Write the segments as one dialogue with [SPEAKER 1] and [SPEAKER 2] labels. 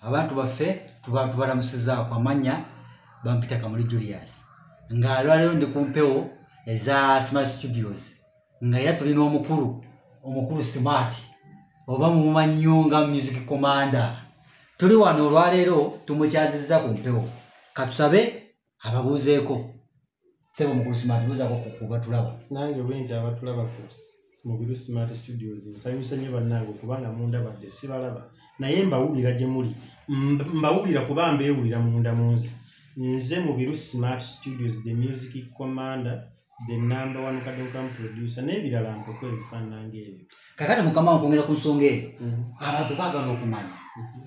[SPEAKER 1] abantu baffe tubalamusiza kwa manya bampita Kamuli Julius nga lwalero ndi kumpewo eza Smart Studios nga era tulina omukulu Smart oba mumanyonga music commander tuli wano olwalero tumukyazizza kumpewo katusabe ababuuzeeko sebo mukulu Smart buuzako kuba tulaba
[SPEAKER 2] nange bwenti abatulaba ku Mubiru Smart Studios nsanyusa nnyo bannange kubanga munda badde sibalaba naye mbawulira gye muli mbawulira kuba mbeewulira munda munze nze Mubiru Smart Studios the music commander the number one kadonkam producer n'ebirala mpoko ebifaanange ebyo
[SPEAKER 1] kakati mukama nkongera ku nsonga eyo abantu baagala okumanya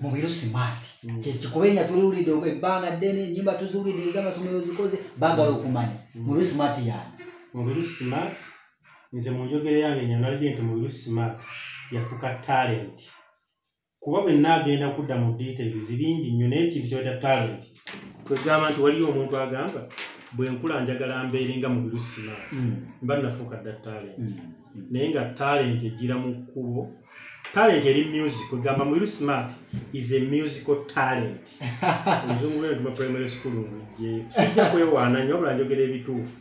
[SPEAKER 1] Mubiru Smart kyekikubenya tuliwulidde ebbanga ddene nnyimba tuziwulidde ez'amasomero zikoze baagala okumanya Mubiru Smart yani
[SPEAKER 2] Mubiru Smart nze mu njogera yange nyonalije nti Mubiru Smart yafuka talent kuba bwe naagenda kudda mu details bingi nnyo naye ekintu kyota talent kwegamba nti waliyo omuntu agamba bwe nkula njagala mbeere nga Mubiru Smart mba nafuuka dda talent naye nga talent ejjira mu kkubo talent eri music kwegamba Mubiru Smart is a musical talent oluzungu lwe ntuma primary school ngye sijja kwewaana nnyo wabula njogera ebituufu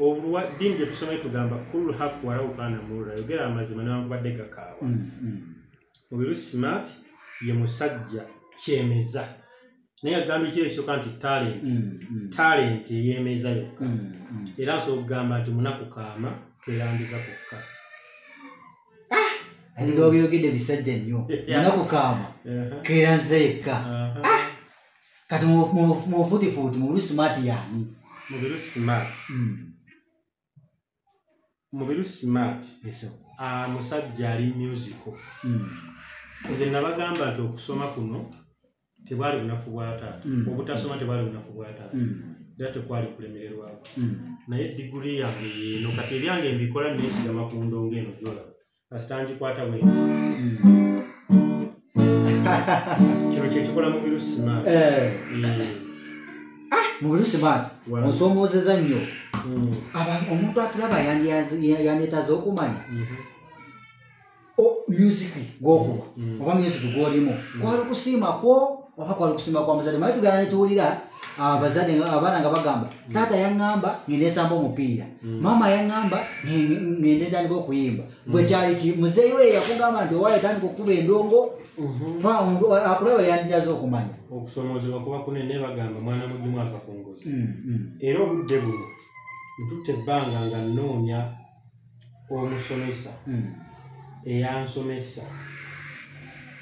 [SPEAKER 2] obulwa dini gye tusomye tugamba kulu haku warawukana mulula yogera amazima newankubadde gakaawa Mubiru Smart ye musajja kyemeza naye agamba ekiro ekisooka nti talent eyemeza yokka era nsobola okugamba nti munaku kaama keerandiza kokka
[SPEAKER 1] ebigambo byogedde bisajja nnyo munaku kaama keerandiza yekka kati mufutifuuti Mubiru Smart yani
[SPEAKER 2] Mubiru Smart Mubiru Smart musajja ali musical nze nabagamba nti okusoma kuno tebwali bunafu bwa taata obutasoma tebwali bunafu bwa taata era tekwali kulemererwako naye diguli yange yeeno kati ebyange mbikola neesigama ku ndongo eno gyola kasitangikwata bwe kino kyekikola Mubiru Smart
[SPEAKER 1] Mubiru Smart osomoozeza nnyo omuntu atulaba yandeetaze okumanya music gwokuba oba music gwolimu kwali kusiima kwo oba kwali kusiima kwa muzadde maye tugenda netuwulira abazadde abaana nga bagamba taata yaŋŋamba ngende nsamba omupiira mama yaŋŋamba ngende ntandika okuyimba bwe kyali muzeeyi we yakugamba nti owaye tandika okukuba endongo akulaba yandeetaze okumanya
[SPEAKER 2] okusomoozebwa kuba kunene bagamba mwana mugimu ava ku ngozi era obudde buno ntutte ebbanga nga nnoonya omusomesa eyansomesa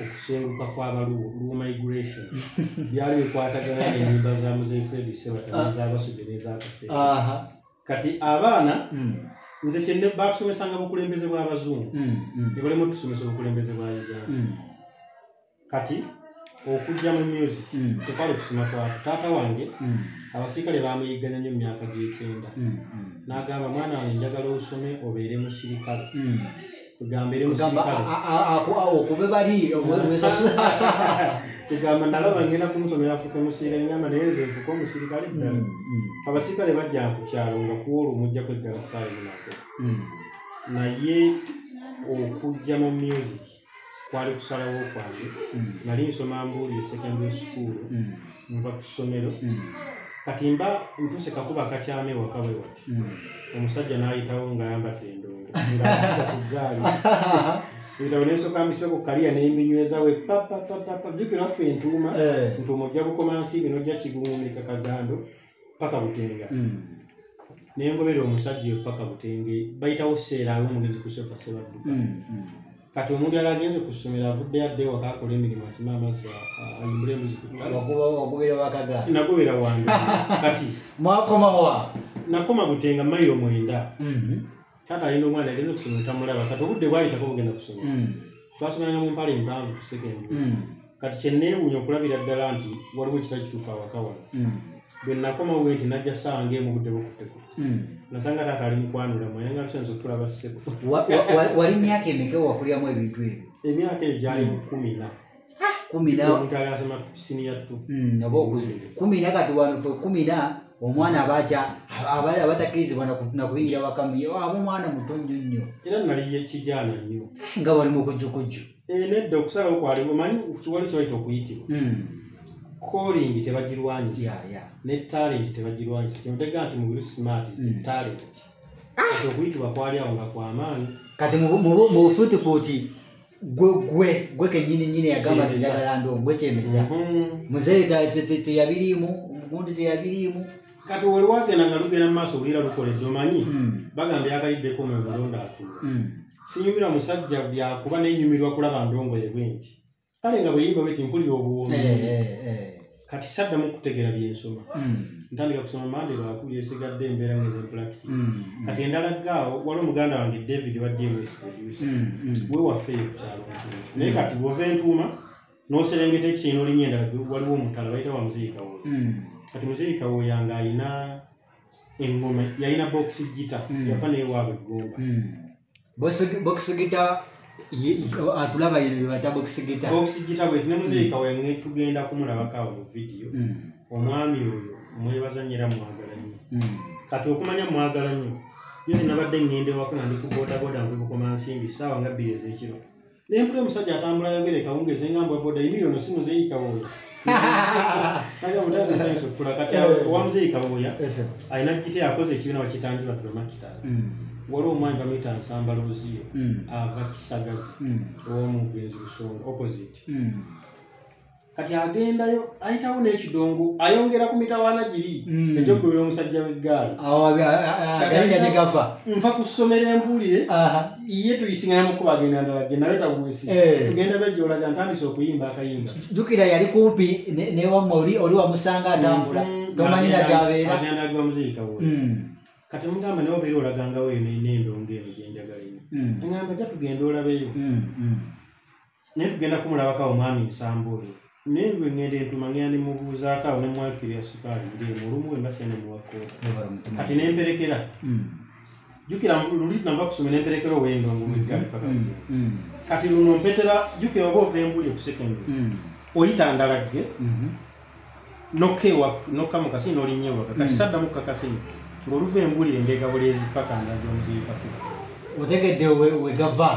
[SPEAKER 2] okusenguka kw'abaluwo migration byali bikwatagana n'ennyimba za muzeeyi Fred Ssebatama ez'abasudde n'ezakafe kati abaana nze kyenne batusomesanga bukulembeze bw'abazungu ne balemu tusomesa obukulembeze bwa Uganda kati okujja mu music tekwali kusoma kwa taata wange abasirikale bamuyigganya nnyo mu myaka gy'ekyenda n'agamba mwana wange njagala osome obeere musirikale kugamba eri musirikale
[SPEAKER 1] okube bali
[SPEAKER 2] kugamba nalaba ngenda kumusomera afuuke musirikale ngamba naye nze nfuuke omusirikale ddala abasirikale bajja ku kyalo nga kuwola omujja kweggala ssaawa munako naye okujja mu music kwali kusalawo kwange nali nsoma Mbuulire secondary school nva ku ssomero kati mba ntuse kakuba kakyame waka bwe wati omusajja n'ayitawo ng'ayambadde endongo ng'ayita ku ggaali ebitabo n'ensooka mbisire ku kaliya n'eminyweza we papapapapa jjukira waffe entuuma ojja bukomansi bino ojja kiguumika kagando paka Butenga n'engobera omusajja eyo paka Butenge bayitawo seeraawo omugezi Christopher Ssebadduka kati omuntu yali agenze ku ssomero avudde adde ewaka akola emirimu akima amazzi ayimbula embuzi ku ttale
[SPEAKER 1] wagobera wakagaali
[SPEAKER 2] nagobera wange kati
[SPEAKER 1] mwakomawa
[SPEAKER 2] nakoma Butenga mayiro 9 taata alina omwana agenze ku ssomero tamulaba kati obudde bwayitako bugenda ku ssomero twasomanga mu mpale empanvu ku secondary kati kyenneewuunya okulabira ddala nti waliwo ekitali kituufu awaka wano bwe nakomawo bwe nti najja ssaawa ng'emu obudde bukutteko nasanga taata ali mukwanula mwe nga tusenza okutulaba ssebo
[SPEAKER 1] wali myaka emeka wakuliramu ebintu ebyo
[SPEAKER 2] emyaka eyo gyali 10 omuntu ali asoma senior 2
[SPEAKER 1] oba okuze 10 kati wano 10 omwana abatakkirizibwa nakubingira bakamu abo omwana muto nnyo nnyo
[SPEAKER 2] era nali kijaana nnyo
[SPEAKER 1] nga bali mu kujjukujju
[SPEAKER 2] nedda okusalawo kwaliwo manyi kiwali kyoyita okuyitibwa calling tebagirwanyisa ne talent tebagirwanyisa kyotega nti mu Biru Smart talent ate okuyitibwa kwali awo nga kwamaanyi
[SPEAKER 1] kati mu futi gwe kenyini yagamba tujagala ndo gwe kyemeza muzeyi teyabirimu gundi teyabirimu
[SPEAKER 2] kati wali wagenda nga lugenda mu maaso bulira lukoledde omanyi bagamba yakaliddeko mu bulonda atuula sinyumira musajja byakuba nenyumirwa kulaba ndongoye bwenti kale nga bweyimba bweti mpulira obuwoomi kati saddamu kutegera byensoma ntandika kusoma mande lwakuli esigadde embeera ngeze practice kati endala gaawo wali omuganda wange David wa DMS producer we wafeeyo ku kyalo naye kati wova entuuma n'oserengeta ekiino linnya endala waliwo omutala bayita wa Muzeeyi Kawoya kati Muzeeyi Kawoya nga ayina engoma yalina box gita yafa naye waabwe egomba
[SPEAKER 1] box gita atulaba yino bata box
[SPEAKER 2] gita bwe ne Muzeeyi Kawoya tugenda kumulabako awo mu video omwami oyo mwebazanyira mwagala nnyo kati okumanya mwagala nnyo yozi nabadde ngende wako nga ndi ku bodaboda nkubukoma nsimbi ssaawa nga 2 ez'ekiro nempula omusajja atambula yogere kawungeze ngambwa boda emiliono si Muzeeyi Kawoya aga mutanda sanyusa okula kati wa Muzeeyi Kawoya alina gite yakoze ekibiina bakitangira Dramakitas waliwo omwami bamuyita Nsamba Loziyo ava Kisagazi ow'omugenzi Lusonga opposite kati agendayo ayitawo n'ekidongo ayongera ku mitawaana giri ekyokubira omusajja w'eggaali nfa ku ssomero embuulire ye tuyisingana mukuba agenda ndala ge nawe tabuwesi tugenda bejjoolaga ntandise okuyimba akayimba
[SPEAKER 1] jjukira yali kumpi newamme oli wamusanga atambula tomanyira gyabeera
[SPEAKER 2] agenda gwa Muzeeyi Kawoya kati mugamba nawe obeera olagangawo eyo n'endongo eno gyenjagala ino ngamba jja tugenda olabeyo naye tugenda kumulabako awo mwami Nsamba oyo naye lwe ngenda entuma ngenda ndimubuuzaako awo nemwakirya sukaali ndi mulumu embasa nemuwakoota kati nemperekera jjukira luli nava kusoma nemperekera ow'endongo weggaali paka kati luno mpetera jjukira oba ova embuli okusekendula oyita ndalagge nokka mu kasi n'olinnye ewaka kati saddamu kukakasini ng'oluva embulire ndegabula ezipaka ndaga Muzeeyi Kawoya
[SPEAKER 1] otegedde wegava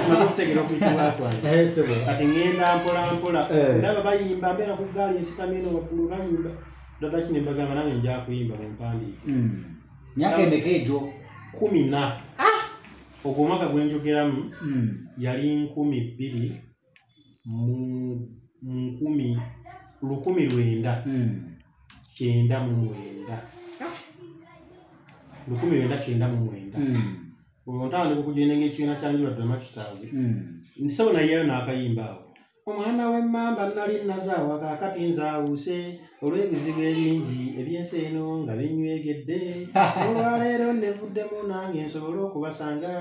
[SPEAKER 2] maze okutegera okuyitibwa kwange kati ngenda mpola ndaba bayimba mbeera ku ggaali ensitamye eno waggulu bayimba dada kino embagamba nange nja kuyimba mu mpandiike
[SPEAKER 1] myaka emeka egyo
[SPEAKER 2] 14 ogwo omwaka gwenjogeramu yali 2000 mu 1999 olwo ntandika okugenda ng'ekibiina kyanjula Dramakitas nsabo nayeyo n'akayimba awo omwana w'emmamba nali nazaawa kaakati nzaawuse olw'ebizibu ebingi ebyensi eno nga binywegedde olwaleero nevuddemu nange nsobole okubasanga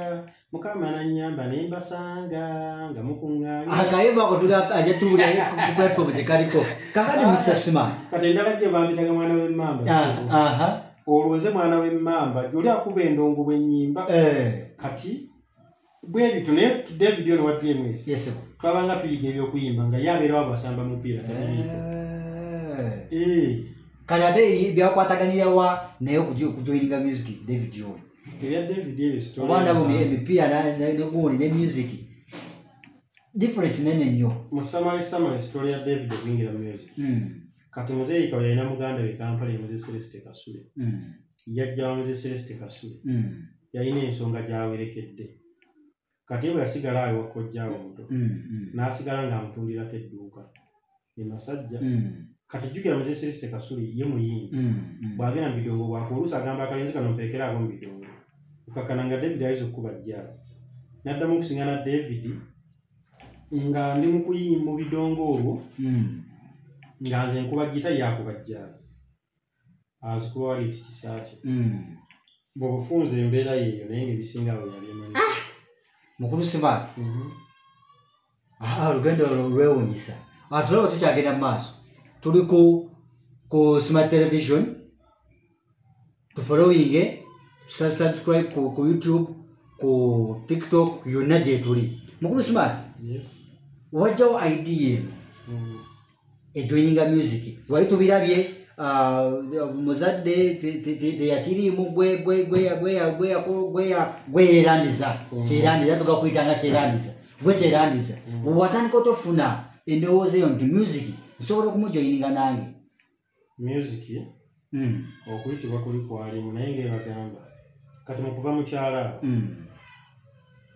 [SPEAKER 2] mukama nannyamba ne mbasanga nga mukuŋŋaanye
[SPEAKER 1] akayimba ako ajatuula ku platform gye kaliko kakati Mr. Smart
[SPEAKER 2] kati endala gye bampitaga mwana w'emmamba olwoze mwana w'emmamba gy'oli akuba endongo bw'ennyimba kati bwe bityo naye David ono wa DMS twabanga tuyiga ebyokuyimba nga yabeera wabasamba mupiira
[SPEAKER 1] kati ate byakwataganira wa naye okujoininga music David ono
[SPEAKER 2] ebya David ebyo
[SPEAKER 1] obanda mu emipiira negundi ne music difference nene nnyo
[SPEAKER 2] mu samale story ya David okuyingira music kati Muzeeyi Kawoya yalina muganda we Kampala Muzeeyi Celeste Kasule yajja wa Muzeeyi Celeste Kasule yalina ensonga gy'awerekedde kati bwe yasigala awo wakojjaawo omuto n'asigala ng'amutundirako edduuka emasajja kati jjukira Muzeeyi Celeste Kasule ye muyimbi bw'agenda mu bidongo bwako oluusi agamba akalenzi kano mpeekeraako mu bidongo okakana nga David ayinza okukuba jazz n'addamu okusiŋana David nga ndi mu kuyimba mu bidongo olwo nga nze nkuba gita yakuba jazz azikuba wali ekikisaakye bwebufunza embeera yeeyo naye ng'ebisinga awo yali emanyi
[SPEAKER 1] mukulu Smart olugendo olwo lwewunyisa tulaba tukyagenda mu maaso tuli ku Smart Television tufollowinge subscribe ku YouTube ku TikTok yonna gye tuli mukulu Smart wajjawo idea ejoininga music wali tubirabye muzadde teyakirimu gweyerandiza kyerandiza tugakuyitanga kyerandiza gwe randiza watandika otofuna endowooza eyo nti music nsobola okumujoyininga nange
[SPEAKER 2] music okuyitibwa kuli kwalimu naye ng'ebagamba kati mu kuva mu kyala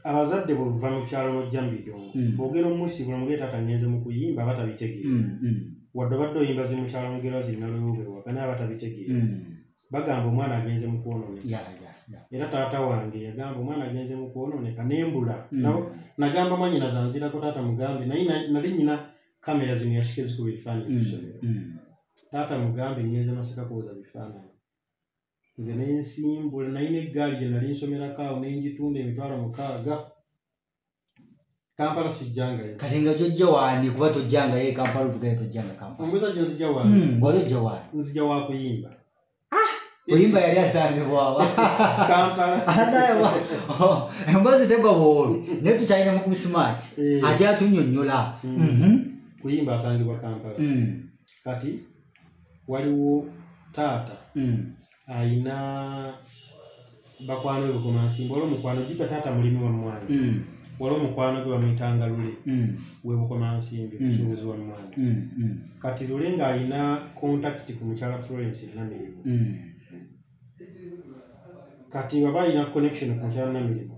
[SPEAKER 2] abazadde bwe buva mu kyalo n'ojja mu bidongo bwogera omusiibula mugee taata ngenze mu kuyimba aba tabitegeera wadde obadde oyimba zi mu kyalo mugera zirina lwewubewa naye aba tabitegeera bagamba omwana agenze mu kwonooneka era taata wange yagamba omwana agenze mu kwonooneka nembula nagamba mwanyina zanzirako taata mugambe naye nali nyina kamera zino yashike zikuba ebifaananyi kusomero taata mugambe ngenze masaka kuwoza bifaananyi nze nensimbula nayina eggaali gye nali nsomerako awo nenjitunda emitwalo 6 Kampala sijjangayo
[SPEAKER 1] kati nga gyojja waani kuba tojjangayo Kampala otugaye tojjanga Kampala
[SPEAKER 2] omuweza gye nzija waani
[SPEAKER 1] wali ojja waani
[SPEAKER 2] nzija wa kuyimba
[SPEAKER 1] kuyimba yali asangibwawa
[SPEAKER 2] Kampala
[SPEAKER 1] embazi tegwa bwolu naye tukyalina mukulu smart akyatunyonnyola
[SPEAKER 2] kuyimba asangibwa Kampala kati waliwo taata ayina bakwano be bukomansimbi waliwo mukwano jjuka taata mulimi wa mmwanyi waliwo mukwano gwe bamuyitanga Lule we bukomansimbi kusuubuzi wa mmwanyi kati Lule ng'ayina kontakiti ku mukyala Florence Namirimu kati waba ayina connection ku mukyala Namirimu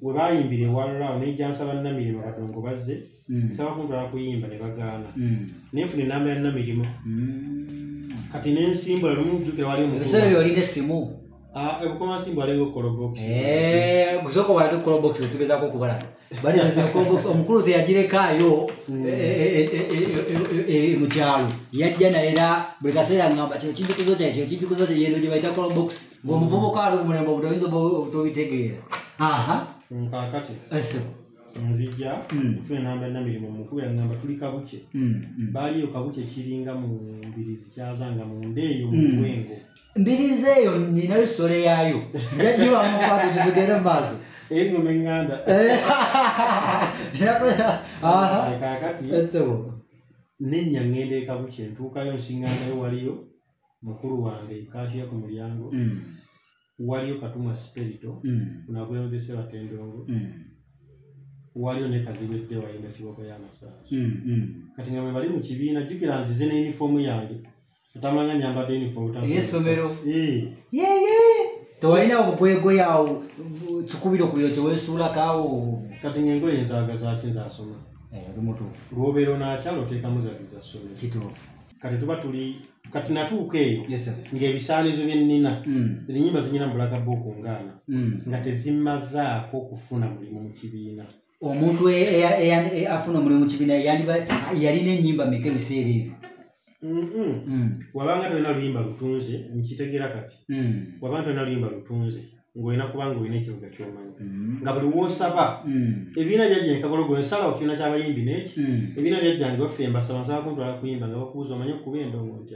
[SPEAKER 2] we bayimbira ewalulaawo nejja nsaba Namirimu abadongo bazze nsaba kuntwala kuyimba ne bagaana nenfuna enamba ya Namirimu kati nensimbula lumu jjukira wali
[SPEAKER 1] ebiseera byolina essimu
[SPEAKER 2] ebukomansimbi walinga okolobox
[SPEAKER 1] gusooka obalate okolobox tetugezaako okubalana balizize okolobox omukulu teyagirekaayo mu kyalo yajja naera buli kaseera ngamba kino kijjukizo kyae kino kijjukizo kye yeno gye bayita kolobox ng'omuvubuka ali omulembe obutoyinza obutobitegeera
[SPEAKER 2] kakati nzija nfuna enamba ya Namirimu mukubira ngamba tuli kabuke baaliyo kabuke kiringa mu mbirizi kyazanga mu ndeeyo mu bwengo
[SPEAKER 1] mbirizi eyo ninayo sitole yaayo njajjiwa mukwate tutugende mu maaso
[SPEAKER 2] engoma eŋŋanda kakati nennya ŋŋenda ekabuke ntuukayo nsiŋŋangayo waliyo mukulu wange kaashiya ku mulyango waliyo Katumwa Spirito kunakulembeze Ssebatendongo waliyo ne Kaziwedde wayinga kiboko y'amasanso kati nga mwe bali mu kibiina jjukira nzize ne yunifoomu yange atamanya nyambadde yunifoomu
[SPEAKER 1] y'essomero tewalina obugwegoya awo kikubiro ku byo kyeweesuulako awo
[SPEAKER 2] kati ng'engoye enzaaga zaaki nzaasoma
[SPEAKER 1] lumutuufu
[SPEAKER 2] lw'obeera onaakyala oteekamu zagiza ssomero
[SPEAKER 1] kituufu
[SPEAKER 2] kati tuba tuli kati natuuka eyo ng'ebisaanizo bye nnina ennyimba zinyina mu Black Book ngaana nga tezimazaako kufuna mulimu mu kibiina
[SPEAKER 1] omuntu afuna omulimu mu kibiina yalina ennyimba meka ebiseera ebyo
[SPEAKER 2] wabanga tolina luyimba lutunze nkitegeera kati wabanga tolina luyimba lutunze ng'olina kubanga olina ekiruga ky'omanyi nga buli woosaba ebibiina byajja nkagologolo ensalawo kibiina ky'abayimbi n'eki ebibiina byajjange waffe mbasaba nsaba kuntwala kuyimba nga bakubuuza omanyi okuba endongo nti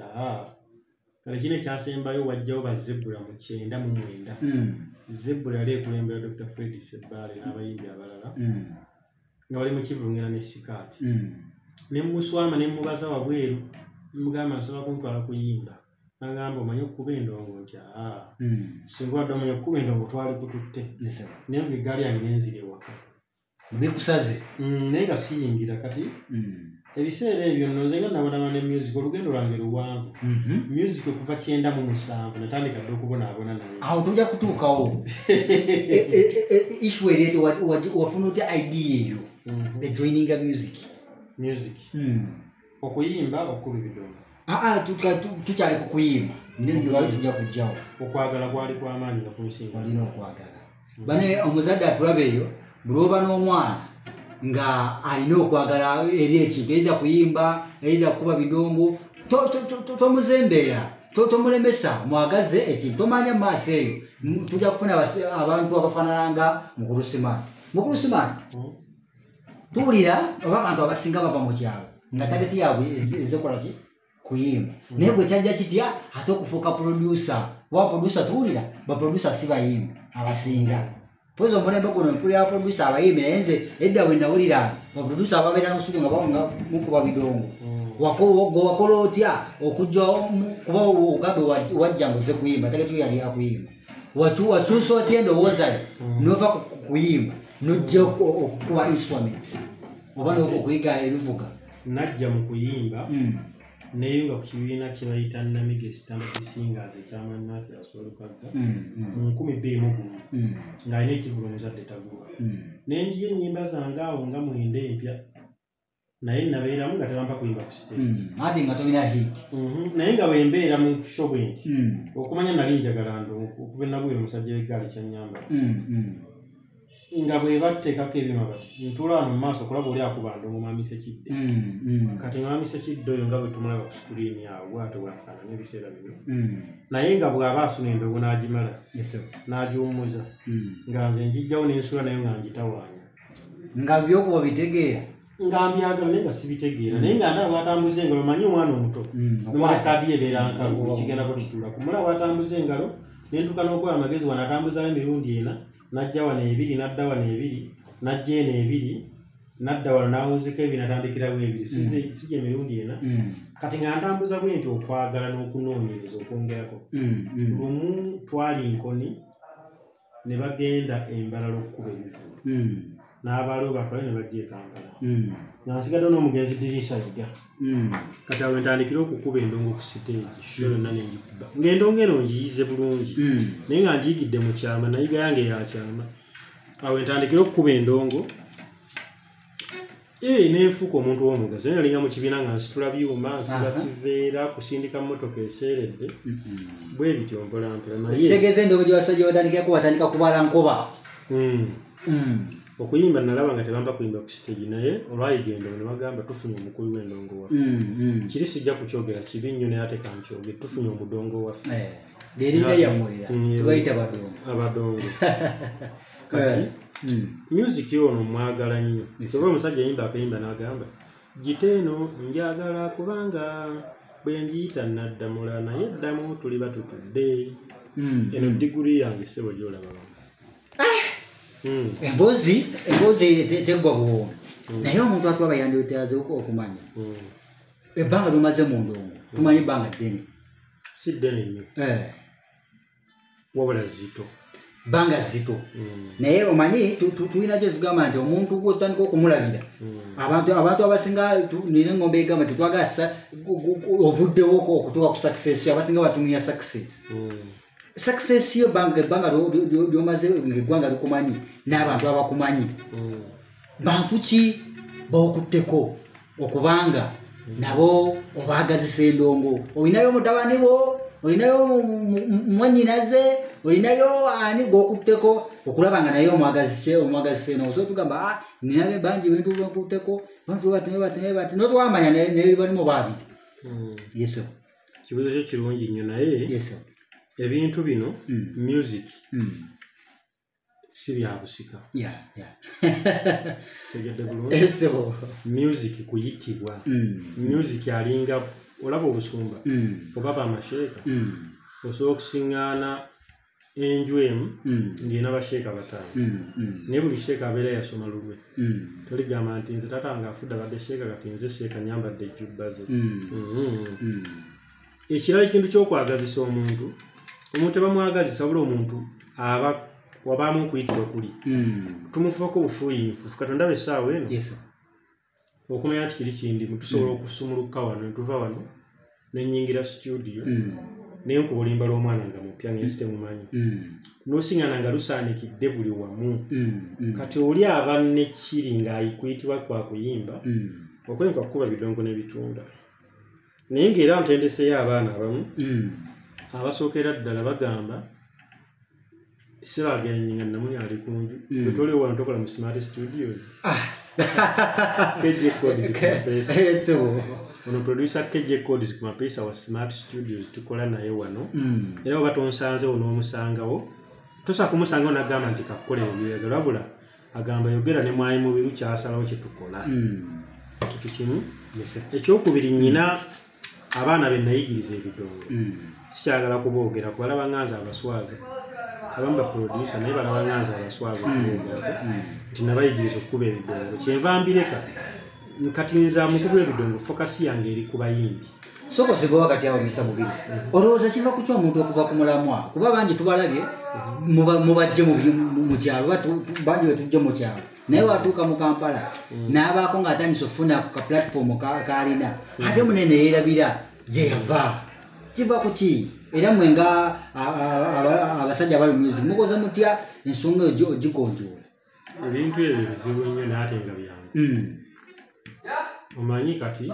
[SPEAKER 2] kale kino ekyasembayo wajjawo bazebbula mu 1999 zebbula yali ekulembera Dr. Fred Ssebaale n'abayimbi abalala nga bali mu kivulungera ne sikaati ne muswama ne mubaza wabweru mugamba nsaba kuntwala kuyimba nagamba omanyi okuba endongo nti singa wadde omanyi okuba endongo twali kututte nenva eggaali yange nenzira ewaka
[SPEAKER 1] bikusaze
[SPEAKER 2] naye nga siyingira kati ebiseera ebyo nno nze nga nabonama ne music olugendo lwange luwanvu music okuva 97 natandika dde okubonaabona naye
[SPEAKER 1] awo tujja kutuukawo issue ereete wafuna otya idea eyo ejoininga music
[SPEAKER 2] okuyimba okukuba ebidongo
[SPEAKER 1] tukyali ku kuyimba newali tujja kujjawo
[SPEAKER 2] okwagala kwali kw'amaanyi nga kunsinga
[SPEAKER 1] olina okwagala bane omuzadde atulaba eyo buli oba n'omwana nga alina okwagala eri ekintu erida kuyimba erida kukuba bidongo tomuzembeera tomulemesa mwagaze ekintu tomanya mu maaso eyo tujja kufuna abantu abafaanananga mukulu Smart tuwulira oba abantu abasinga bava mu kyalo nga tageti yaabwe ezekola ki kuyimba naye gwe kyajja kitya ate okufuuka producer wa producer tuwulira baproducer si bayimbi abasinga pozo omulembe guno mpulira producer abayimbi naye nze edda bwe nawulira baproducer ababeera mu studio nga bawonga mukuba bidongo wakola otya okujja kuba ogambe wajja ngoze kuyimba tageti yali akuyimba wakyusa otya endowooza nova kuyimba nojja okukuba instruments oba n'okuyiga ebivuga
[SPEAKER 2] najja mu kuyimba neyunga ku kibiina kye bayita Namige Standard Singers ekyamanyi Mathias Walukagga mu 2021 ng'alina ekivuga omuzadde Taguba nenjiya ennyimba zange awo nga mwenda empya naye nabeeramu nga tebampa kuyimba ku stage
[SPEAKER 1] ate nga tolina hit
[SPEAKER 2] naye nga bwembeera mu show nti okumanya nali njagala ndongo okuva enagwira omusajja w'eggaali kyannyambala nga bwe batteekako ebyuma bati ntuula wano mu maaso kulaba oli akuba ndongo Mwami Ssekidde kati Mwami Ssekidde oyo nga bwe tumulaba ku sikuliini awo bw'ate bwafaanana ebiseera bino naye nga bw'aba asuna endongo n'agimala n'agiwummuza nga nze njijjawo n'ensula naye nga ngitawaanya
[SPEAKER 1] nga byokuba bitegeera
[SPEAKER 2] nga mbyagala naye nga sibitegeera naye nga ndaba bw'atambuza engalo omanyi omwana omuto nomulekadi ebeera nkalu ekigendako kitula kumulaba bw'atambuza engalo nentuka n'okuba amagezi wano atambuzayo emirundi ena najja wano ebiri nadda wano ebiri najja eno ebiri nadda wano n'awunziko ebiri natandikirawo ebiri sijja emirundi ena kati nga ntambuza bwe nti okwagala n'okunoonyereza okwongerako lumu twali nkoni ne bagenda embalala okukuba ebivuga n'abaaliwo batwale ne bajja e Kampala nga nsigadde n'omugenzi Dirisa Yiga kati awo ntandikira okukuba endongo ku siteegi sho yonna nengikuba ng'endongo eno ngiyize bulungi naye nga ngiyigidde mu kyama nayiga yange ya kyama awo ntandikira okukuba endongo nenfuuka omuntu w'omugazi naye nalinga mu kibiina nga nsitula byuma nsiba kiveera kusindika mmotoka eseeredde bwe bityo mpolampola naye
[SPEAKER 1] kitegeeza endongo gye basajja batandikirako batandika kubala nkoba
[SPEAKER 2] okuyimba nalaba nga tebamba kuyimba ku stage naye olwayiga endongo ne bagamba tufunye omukulu w'endongo waffe kiri sijja kukyogera kibi nnyo naye ate kankyogere tufunye omudongo waffe
[SPEAKER 1] lerinda lyamwera tubayita
[SPEAKER 2] abadongo kati music ono mwagala nnyo kuba omusajja yayimba akayimba n'agamba giteeno njagala kubanga bwe ngiyita naddamula naye eddamu tuli batutudde eno diguri yange ssebo gy'olabamu
[SPEAKER 1] emboozi teggwa buwoomi naye omuntu atwaba yandyeteraze okumanya ebbanga lyomaze mu ndongo tumanyi ebbanga ddene
[SPEAKER 2] si ddene nnyo wabula zito
[SPEAKER 1] bbanga zito naye omanyi tulina kye tugamba nti omuntu gwotandika okumulabira abantu abasinga nina engombe egamba tetwagasa ovuddewo okutuuka ku success abasinga batumira success yo ebbanga lyomaze eggwanga likumanyi n'abantu abakumanyi bantu ki bookutteko okubanga nabo obaagazisa endongo olinayo mutabani bo olinayo mwannyinaze olinayo ani g'okutteko okulaba nga naye omwagazisa endongo so tugamba ninabe bangi bintu bekutteko bantu bateme notwamanya nebalimu babiri yeso
[SPEAKER 2] kibuzo kyo kirungi nnyo naye
[SPEAKER 1] yeso
[SPEAKER 2] ebintu bino music si bya busika tegedde bulungi music kuyitibwa music alinga olaba obusumba oba bamasheeka osobola okusiŋŋaana enju emu ng'erina basheeka bataano naye buli sheeka abeera yasoma lulwe toligamba nti nze taata nga afudde abadde sheeka kati nze sheeka nyambadde ejjubba ze ekirala ekintu ky'okwagazisa omuntu tebamwagazisa wabula omuntu aba wabaamu okuyitibwa kuli tumufuako bufuuyinfufu katonda essaawa eno okumanya nti kiri kindimu tusobola okusumuluka wano netuva wano nenyingira studio naye nkuba olimba lw'omwana nga mupya naye sitemumanyi n'osiŋŋana nga lusaanikidde buli wamu kati oli aba ne kiri ng'ayikuyitibwa kwa kuyimba okwenka kukuba bidongo n'ebitunda naye ng'era ntendeseyo abaana abamu abasookera ddala bagamba siragenye namuni ali kunju betole wano tokola mu Smart Studios KJ Codes kumapesa ono producer KJ Codes kumapesa wa Smart Studios tukola naye wano era batonsanze ono omusangawo tosa kumusanga onagamba nti kakolera ebyoyagala wabula agamba yogera ne mwayi mu biru kyasalawo kye tukola ekyo kimu ekyokubiri nnyina abaana be nayigiriza ebidongo sikyagala kuboogera kubala baŋŋanza abaswaza abamu baproducer naye balaba baŋŋanza abaswaza okuboogera nti nabayigiriza okukuba ebidongo kyenva mbireka kati nza mukuba ebidongo fokasi yange eri ku bayimbi
[SPEAKER 1] sokosego wakati awo misa mubiri olowooza kiva ku kyomuntu okuva ku mulamwa kuba bangi tubalabye mubajje mu mu kyalo bangi betujja mu kyalo naye watuuka mu Kampala n'abaako ng'atandise ofuna ku platform kaalina ate munene yeerabira gye yava kiva ku ki era mwe nga abasajja abali music mukoze mutya ensonga ogikonjoola
[SPEAKER 2] ebintu ebyo bizibu nnyo naate nga byangu omanyi kati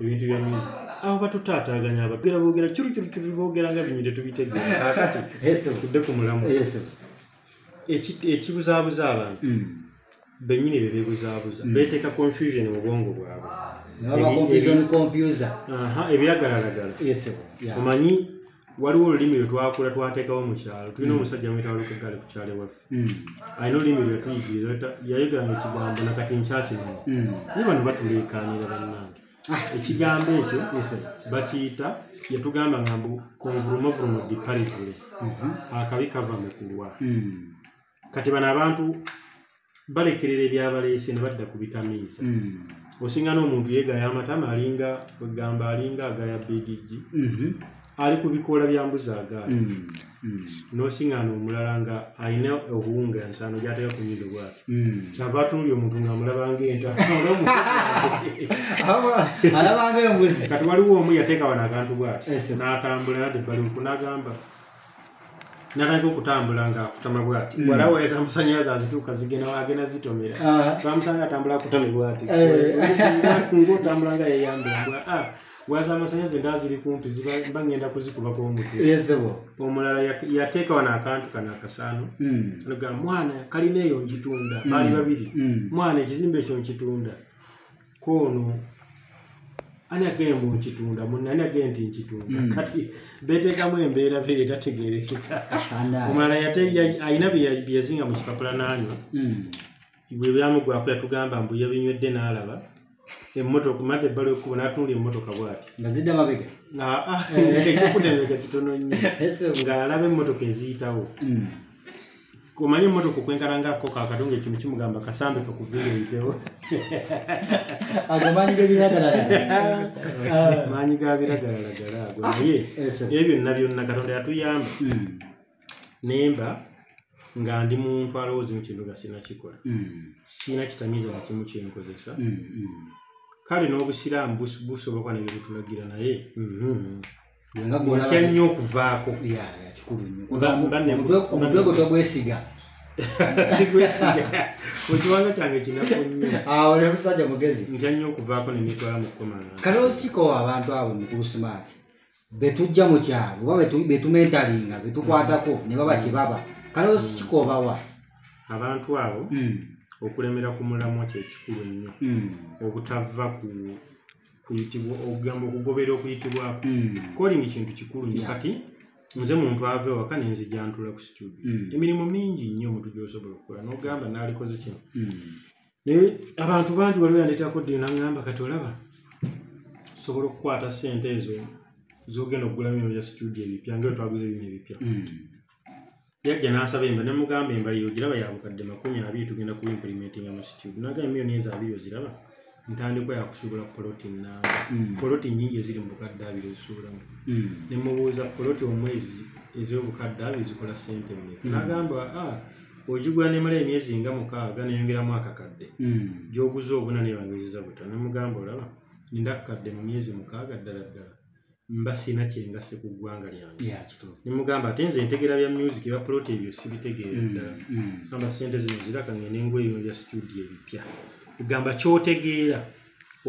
[SPEAKER 2] ebintu bya music aho batutaataaganya abagera boogera cyuru boogera nga binyire tubitegeera kakati tudde ku mulamu ekibuzaabuza abantu bennyini be beebuzaabuza beeteeka confusion mu bwongo bwabwe ebiragalalagala omanyi waliwo olulimi lwe twakula twateekawo mu kyalo tulina omusajja mwita walukagale ku kyalo ewaffe alina olulimi lwe tuyigiriza yayogeranga ekigambo nakati nkyakinono naye bano batuleekaanira bannange ekigambo ekyo bakiyita yatugamba nga mbu konvulumovulomo diparivule akabi kava mu kulwa kati bano abantu balekerera ebyabaleese ne badda ku bitamiiza osinga n'omuntu yeegaya amatama alinga kwegamba alinga agaya bigigi ali ku bikoola bya mbuzi agaali n'osinga n'omulala nga alina obuwunga ensaano gy'ateeka ku nyindo bwati kyava atunulya omuntu ng'amulaba ng'enta
[SPEAKER 1] alaba ng'embuzi
[SPEAKER 2] kati waliwo omu yateeka wano akantu bwati n'atambula nadde baliku n'agamba natandika okutambula ng'akutama bwati wala weza amasanyalaze azituuka agenda zitomera bamusanga atambula akutame bwati ng'otambula nga yeyambula waza amasanyalaze ndaziri kumpi mba ngenda kuzikubako omutwe omulala yateeka wano akantu kano akasaano agamba mwana kalina eyo nkitunda baali babiri mwana ekizimbe ekyo nkitunda koono ani agee mbu nkitunda munne ani agee nti nkitunda kati beteekamu embeera bere tategeerekeka omulala alina byeyazinga mu kipapula n'anywa bwe byamugwako yatugamba mbu yabinywedde n'alaba emmotoka madde ebbala ekkubo n'atunula emmotoka bwati
[SPEAKER 1] nga zidda mabega
[SPEAKER 2] ekyokunemeka kitono nnyo ng'alaba emmotoka eziyitawo omanyi emmotoka okwenkana ngaako kaakatunga ekintu kimugamba kasambe kakuviire eyitewo
[SPEAKER 1] maanyi
[SPEAKER 2] ga biragalalagala ago naye ebyo byonna byonna katonda yatuyamba nemba nga ndi muntu alowooza mu kintu nga sinakikola sina kitamiiza na kimu kyenkozesa kale n'obusiraamu busoboka nebyo bitulagira naye otya nnyo okuvaako
[SPEAKER 1] omutwe gwe togwesiga
[SPEAKER 2] sigwesiga ekiwanga kyange kinaku nnyo
[SPEAKER 1] ne musajja mugezi
[SPEAKER 2] ntya nnyo okuvaako ne nitwala mu kukomana
[SPEAKER 1] kalosiko abantu abo mukulu smart betujja mu kyalo oba betumentalinga betukwatako ne baba kyebaba kalosi kikobawa
[SPEAKER 2] abantu abo okulemera ku mulamwa kyekikulu ennyo obutava ku kuyitibwa okugamba okugobera okuyitibwako calling kintu kikulu nnyo kati nze muntu ave waka nenzija ntula ku studio emirimu mingi nnyo omuntu gy'osobola okukola n'ogamba naalikoze kino naye abantu bangi waliwo yandeetako ddi nangamba kati olaba sobola okukwata ssente ezo zogenda okugulamu bino bya studio ebipya nga twaguze bino ebipya yajja n'asaba emba nemugamba emba yo giraba ya bukadde 20 tugenda ku implementinga mu studio nagamba miliyoni ezo 2 oziraba ntandikwa yakusuubula poloti nanga poloti nyingi eziri mu bukadde 2 ezisuubulamu nemubuuza poloti omwezi ez'obukadde 2 zikola ssente mmeka nagamba ogigula nemala emyezi nga 6 neyongeramu akakadde gyoguza obuna nebangezeza buta nemugamba olaba ninda akakadde mu myezi 6 ddala ddala mba sina kyengase ku ggwanga lyange nemugamba ate nze ntegera bya music bya poloti ebyo sibitegeera ddala samba ssente zino ziraka ngende engula ebyo bya studio ebipya kugamba kyotegeera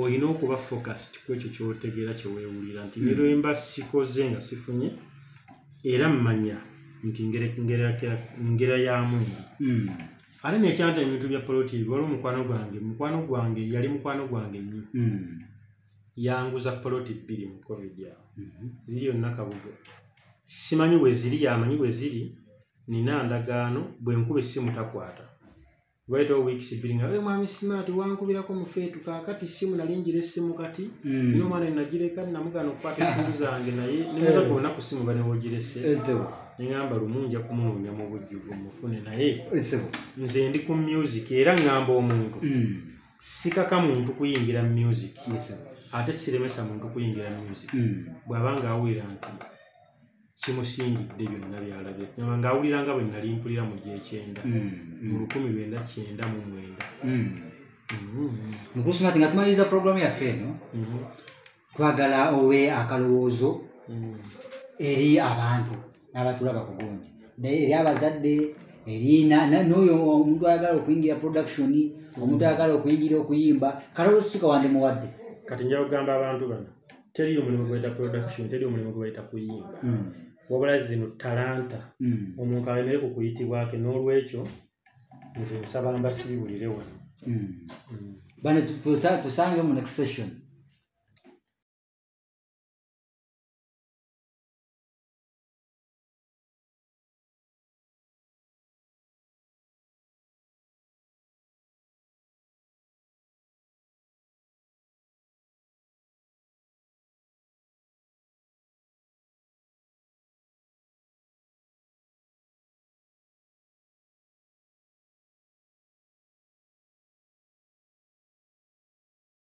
[SPEAKER 2] olina okuba focused ku ekyo kyotegeera kyeweewulira nti nerwemba sikoze nga sifunye era mmanya nti ngera ya mungu ate nekyanta ebintu bya poloti ebyo wali mukwano gwange yali mukwano gwange nnyo yanguza poloti 2 mu covid yawe ziri yonna kabugo simanyi bwe ziri yamanyi bwe ziri nina ndagaano bwe nkuba essimu takwata waitawo weeks 2 nga mwami smart wankubirako mufeetu kakati simu nalingira essimu kati nino mwana nagireka namugana okukwata essimu zange naye nimuza kuona ku simu banewogirese nengamba lumunja kumunoonya mu bujjuvu mufune naye nze ndi ku music era ngamba omuntu sikaka muntu kuyingira music ate siremesa muntu kuyingira music bw'abanga awira nti kimusingidde byonna byalabye ng'awulira nga bwe nali mpulira mu gy'ekyenda mu 1999.
[SPEAKER 1] Mukusumati nga tumaliriza programu yaffe eno twagala owe akalowoozo eri abantu n'abatulaba ku gundi eri abazadde eri n'oyo omuntu ayagala okuyingira production omuntu ayagala okuyingira okuyimba kalowoozo ki kawande muwadde?
[SPEAKER 2] Kati nja kugamba abantu bano teriyo omulimu gweta production teriyo omulimu gweta kuyimba wabula zino talanta omuntu alemere ku kuyitibwake n'olwekyo nze nsaba mbasiibulire wano
[SPEAKER 1] bane tusange mu next session